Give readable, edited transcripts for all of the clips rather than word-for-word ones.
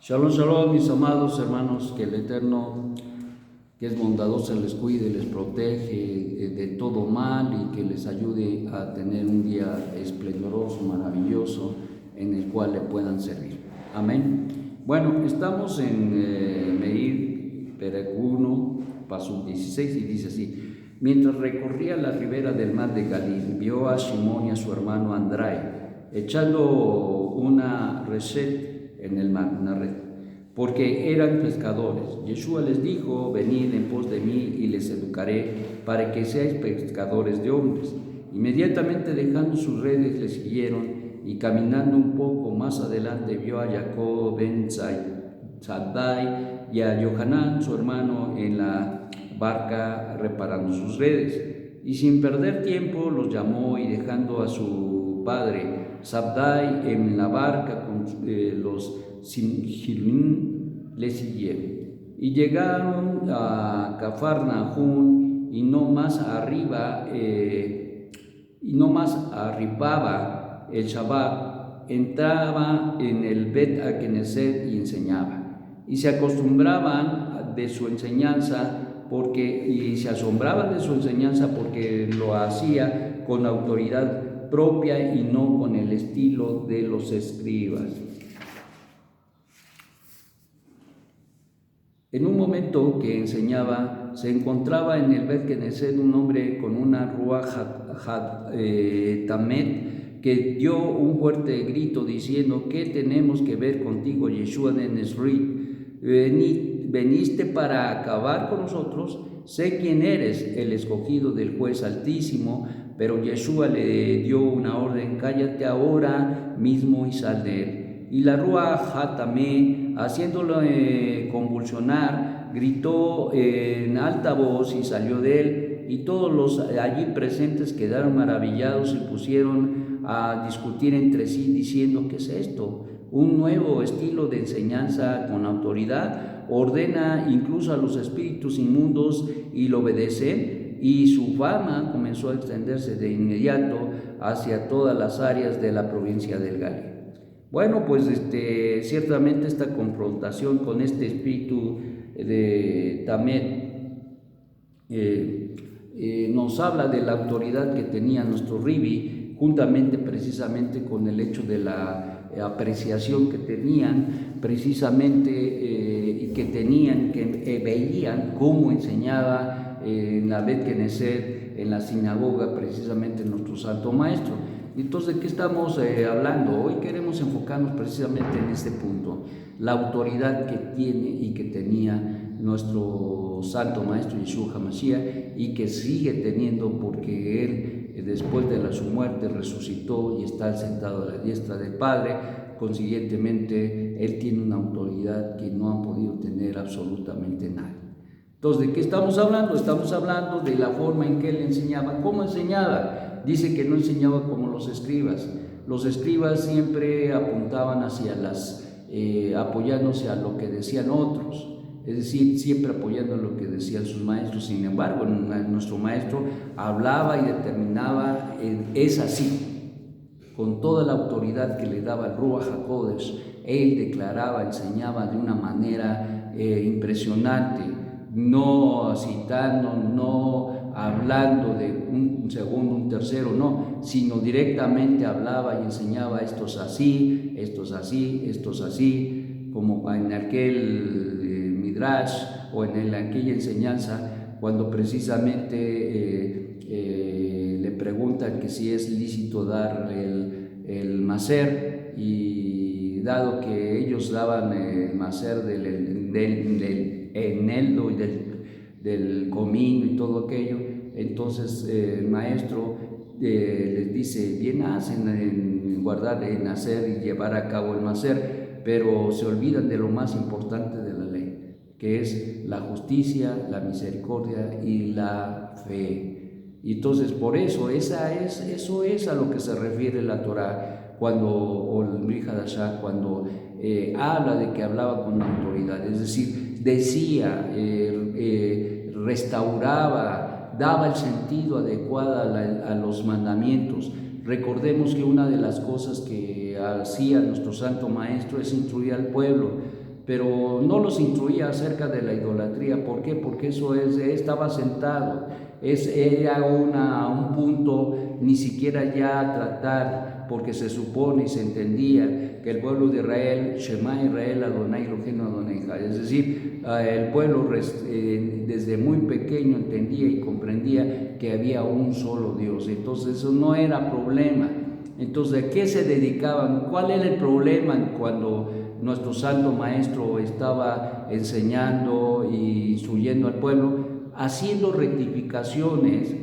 Shalom, shalom, mis amados hermanos, que el Eterno, que es bondadoso, les cuide, les protege de todo mal y que les ayude a tener un día esplendoroso, maravilloso, en el cual le puedan servir. Amén. Bueno, estamos en Meir, Perec 1, paso 16, y dice así: mientras recorría la ribera del mar de Galil, vio a Shimón y a su hermano Andrai echando una reshet en el mar, una red, porque eran pescadores. Yeshua les dijo: venid en pos de mí y les educaré para que seáis pescadores de hombres. Inmediatamente, dejando sus redes, le siguieron, y caminando un poco más adelante vio a Jacob ben Zabdai y a Yohanan su hermano en la barca reparando sus redes, y sin perder tiempo los llamó, y dejando a su padre Zabdai en la barca con los Sinjirim, le siguieron. Y llegaron a Cafarnaún, y no más arribaba el Shabbat, entraba en el Bet Knesset y enseñaba. Y se acostumbraban de su enseñanza y se asombraban de su enseñanza porque lo hacía con autoridad propia y no con el estilo de los escribas. En un momento que enseñaba, se encontraba en el Bet Knesset un hombre con una ruach tamet, que dio un fuerte grito diciendo: ¿qué tenemos que ver contigo, Yeshua de Nazaret? ¿Veniste para acabar con nosotros? Sé quién eres, el escogido del juez altísimo. Pero Yeshua le dio una orden: cállate ahora mismo y sal de él. Y la ruach hatamé, haciéndolo convulsionar, gritó en alta voz y salió de él. Y todos los allí presentes quedaron maravillados y pusieron a discutir entre sí, diciendo: ¿qué es esto? Un nuevo estilo de enseñanza con autoridad. Ordena incluso a los espíritus inmundos y lo obedece. Y su fama comenzó a extenderse de inmediato hacia todas las áreas de la provincia del Galilea. Bueno, pues ciertamente esta confrontación con este espíritu de Tamet nos habla de la autoridad que tenía nuestro Ribi, juntamente precisamente con el hecho de la apreciación que tenían precisamente y que veían cómo enseñaba en la Bet Knesset, en la sinagoga, precisamente nuestro Santo Maestro. Entonces, ¿de qué estamos hablando? Hoy queremos enfocarnos precisamente en este punto: la autoridad que tiene y que tenía nuestro Santo Maestro Yeshua HaMashiach, y que sigue teniendo, porque Él, después de su muerte, resucitó y está sentado a la diestra del Padre. Consiguientemente, Él tiene una autoridad que no han podido tener absolutamente nadie. Entonces, ¿de qué estamos hablando? Estamos hablando de la forma en que Él enseñaba. ¿Cómo enseñaba? Dice que no enseñaba como los escribas. Los escribas siempre apuntaban hacia apoyándose a lo que decían otros, es decir, siempre apoyando lo que decían sus maestros. Sin embargo, nuestro maestro hablaba y determinaba: es así, con toda la autoridad que le daba el Ruach HaKodesh. Él declaraba, enseñaba de una manera impresionante, no citando, no hablando de un segundo, un tercero, no, sino directamente hablaba y enseñaba: esto es así, esto es así, esto es así, como en aquel Midrash o en aquella enseñanza, cuando precisamente le preguntan que si es lícito dar el maser, y dado que ellos daban el maser del eneldo y del comino y todo aquello, entonces el maestro les dice: bien hacen en guardar, en hacer y llevar a cabo el maser, pero se olvidan de lo más importante de la ley, que es la justicia, la misericordia y la fe. Y entonces, por eso, eso es a lo que se refiere la Torah, o el Brit Hadashah, cuando habla de que hablaba con autoridad, es decir, decía, restauraba, daba el sentido adecuado a los mandamientos. Recordemos que una de las cosas que hacía nuestro Santo Maestro es instruir al pueblo. pero no los instruía acerca de la idolatría. ¿Por qué? Porque eso estaba sentado, era un punto ni siquiera ya a tratar, porque se supone y se entendía que el pueblo de Israel, Shema Israel, Adonai Eloheinu Adonai Echad, es decir, el pueblo desde muy pequeño entendía y comprendía que había un solo Dios. Entonces eso no era problema. Entonces, ¿a qué se dedicaban? ¿Cuál era el problema cuando nuestro Santo Maestro estaba enseñando y instruyendo al pueblo? Haciendo rectificaciones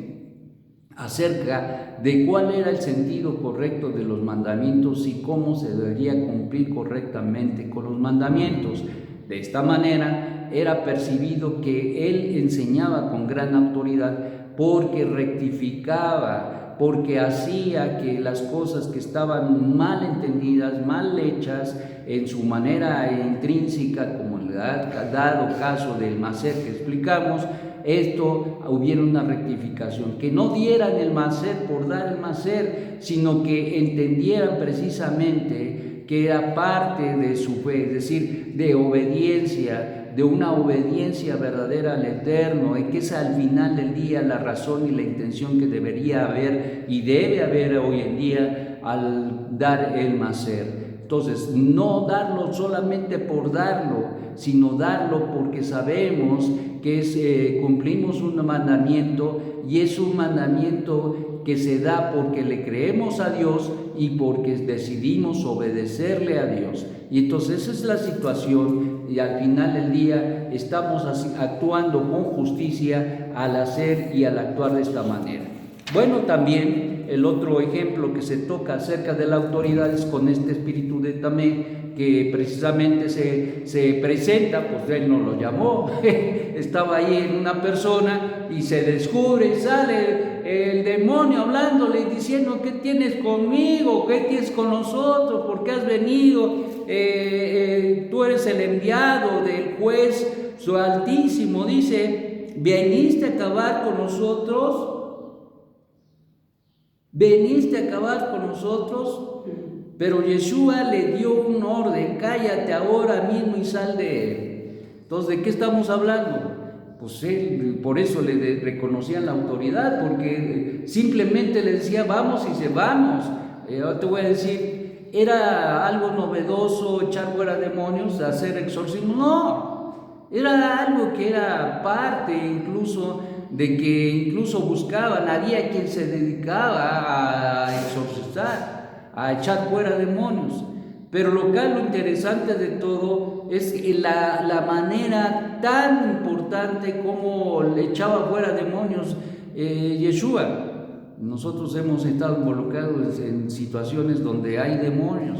acerca de cuál era el sentido correcto de los mandamientos y cómo se debería cumplir correctamente con los mandamientos. De esta manera era percibido que él enseñaba con gran autoridad porque rectificaba, porque hacía que las cosas que estaban mal entendidas, mal hechas en su manera intrínseca, como le ha dado caso del Maser que explicamos, esto hubiera una rectificación, que no dieran el Maser por dar el Maser, sino que entendieran precisamente que era parte de su fe, es decir, de obediencia, de una obediencia verdadera al Eterno, y que es al final del día la razón y la intención que debería haber y debe haber hoy en día al dar el Maser. Entonces, no darlo solamente por darlo, sino darlo porque sabemos que cumplimos un mandamiento, y es un mandamiento que se da porque le creemos a Dios y porque decidimos obedecerle a Dios. Y entonces esa es la situación, y al final del día estamos actuando con justicia al hacer y al actuar de esta manera. Bueno, también el otro ejemplo que se toca acerca de la autoridad es con este espíritu de Tamé, que precisamente se presenta, pues él no lo llamó, estaba ahí en una persona y se descubre y sale el demonio hablándole y diciendo: ¿qué tienes conmigo? ¿Qué tienes con nosotros? ¿Por qué has venido? Tú eres el enviado del juez su altísimo. Dice: ¿veniste a acabar con nosotros? ¿Veniste a acabar con nosotros? Pero Yeshua le dio un orden: cállate ahora mismo y sal de él. Entonces, ¿de qué estamos hablando? Pues él, por eso le reconocían la autoridad, porque simplemente le decía: vamos, y se vamos. Te voy a decir, ¿era algo novedoso echar fuera demonios, hacer exorcismo? No, era algo que era parte incluso de que incluso buscaban, había quien se dedicaba a exorcizar, a echar fuera demonios. Pero lo interesante de todo es la manera tan importante como le echaba fuera demonios Yeshua. Nosotros hemos estado involucrados en situaciones donde hay demonios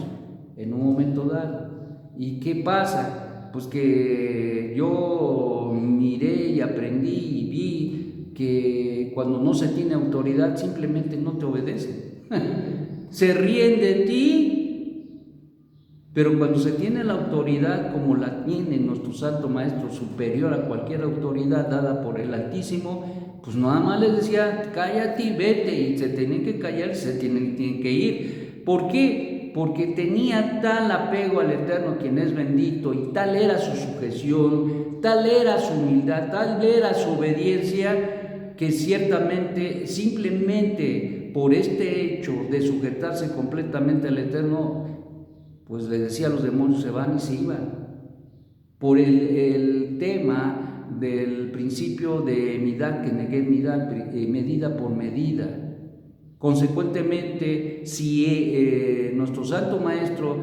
en un momento dado. ¿Y qué pasa? Pues que yo miré y aprendí y vi que cuando no se tiene autoridad simplemente no te obedecen. Se ríen de ti. Pero cuando se tiene la autoridad como la tiene nuestro Santo Maestro, superior a cualquier autoridad dada por el Altísimo, pues nada más les decía: cállate y vete, y se tienen que callar, se tienen que ir. ¿Por qué? Porque tenía tal apego al Eterno, quien es bendito, y tal era su sujeción, tal era su humildad, tal era su obediencia, que ciertamente, simplemente por este hecho de sujetarse completamente al Eterno, pues le decía a los demonios: se van, y se iban. Por el tema del principio de midá, que negué midá, medida por medida. Consecuentemente, si nuestro Santo Maestro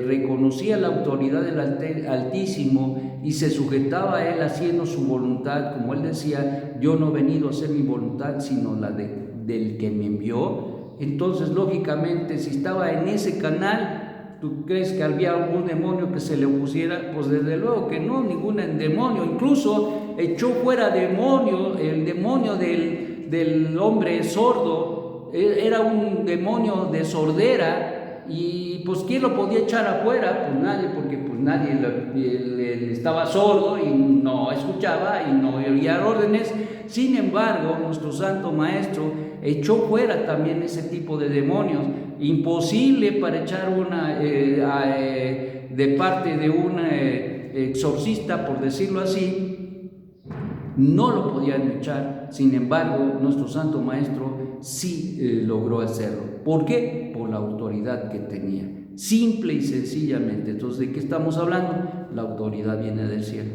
reconocía la autoridad del Altísimo y se sujetaba a él haciendo su voluntad, como él decía: yo no he venido a hacer mi voluntad sino la del que me envió, entonces lógicamente, si estaba en ese canal, ¿tú crees que había algún demonio que se le opusiera? Pues desde luego que no, ningún demonio. Incluso echó fuera demonio, el demonio del hombre sordo, era un demonio de sordera, y pues ¿quién lo podía echar afuera? Pues nadie, porque pues nadie le estaba sordo y no escuchaba y no oía órdenes. Sin embargo, nuestro Santo Maestro echó fuera también ese tipo de demonios. Imposible para echar de parte de un exorcista, por decirlo así, no lo podían echar. Sin embargo, nuestro Santo Maestro sí logró hacerlo. ¿Por qué? Por la autoridad que tenía, simple y sencillamente. Entonces, ¿de qué estamos hablando? La autoridad viene del cielo,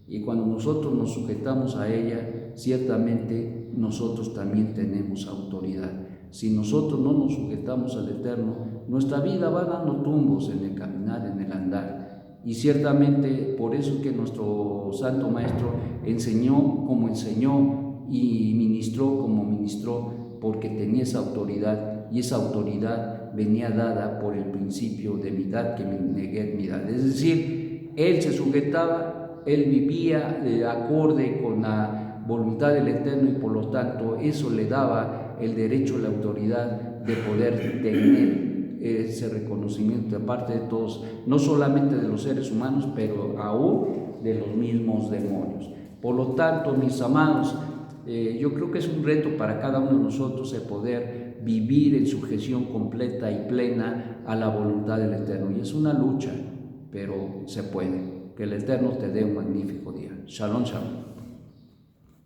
y cuando nosotros nos sujetamos a ella, ciertamente nosotros también tenemos autoridad. Si nosotros no nos sujetamos al Eterno, nuestra vida va dando tumbos en el caminar, en el andar. Y ciertamente por eso es que nuestro Santo Maestro enseñó como enseñó y ministró como ministró, porque tenía esa autoridad, y esa autoridad venía dada por el principio de Midat, que Neguet Midat. Es decir, él se sujetaba, él vivía acorde con la voluntad del Eterno, y por lo tanto eso le daba el derecho, la autoridad de poder tener ese reconocimiento de parte de todos, no solamente de los seres humanos, pero aún de los mismos demonios. Por lo tanto, mis amados, yo creo que es un reto para cada uno de nosotros el poder vivir en sujeción completa y plena a la voluntad del Eterno. Y es una lucha, pero se puede. Que el Eterno te dé un magnífico día. Shalom, shalom.